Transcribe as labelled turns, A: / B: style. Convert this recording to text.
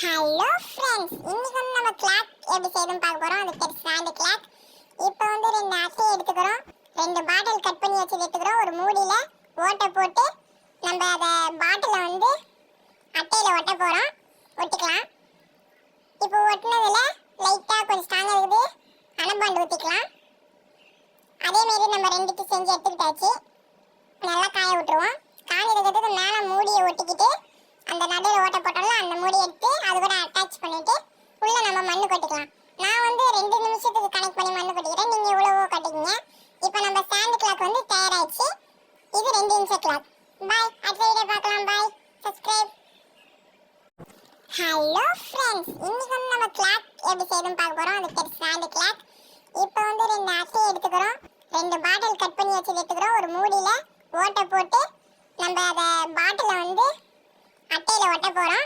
A: Hello friends, இன்னைக்கு நம்ம clock எப்படி செய்யணும் பார்க்க போறோம். அது பேர் ஸ்டாண்ட் கிளாக். இப்போ ரெண்டு அட்டை எடுத்துக்கிறோம், ரெண்டு பாட்டில் கட் பண்ணி வச்சு எடுத்துக்கிறோம். ஒரு மூடியில ஓட்டை போட்டு நம்ம அதை பாட்டில அட்டையில ஒட்ட போறோம். ஒட்டிக்கலாம். இப்போ ஒட்டினதுல லைட்டா கொஞ்சம் ஸ்ட்ராங்கா இருக்குது, அனபாண்டு ஊற்றிக்கலாம். அதே மாதிரி நம்ம ரெண்டுக்கு செஞ்சு எடுத்துக்கிட்டாச்சு. நல்லா காய விட்டுருவோம். காய்கிறதுக்கு மேலே மூடியை ஒட்டிக்கிட்டு அந்த நடுவில் ஓட்ட போட்டோம்ல அந்த மூடி எடுத்து அது கூட அட்டாச் பண்ணிட்டு உள்ள நம்ம மண்ணு கொட்டிக்கலாம். நான் 2 நிமிஷத்துக்கு கனெக்ட் பண்ணி மண்ணு கொட்டிக்கிறேன், நீங்க இவ்வளவோ கட்டிக்கங்க. இப்போ நம்ம ஸ்டாண்ட் கிளாக் தயாராச்சு. இது 2 நிமிஷம் கிளாக். பாய், அடுத்த வீடியோ பார்க்கலாம். பாய், சப்ஸ்கிரைப். ஹலோ ஃப்ரெண்ட்ஸ், இன்னைக்கு நம்ம கிளாக் எப்படி செய்யணும் பார்க்க போறோம். அது பேர் ஸ்டாண்ட் கிளாக். இப்போ ரெண்டு அட்டை எடுத்துக்கிறோம், ரெண்டு பாட்டில் கட் பண்ணி வச்சு எடுத்துக்கிறோம். ஒரு மூடியில ஓட்டை போட்டு நம்ம அதை பாட்டில அட்டையில ஒட்ட போறோம்.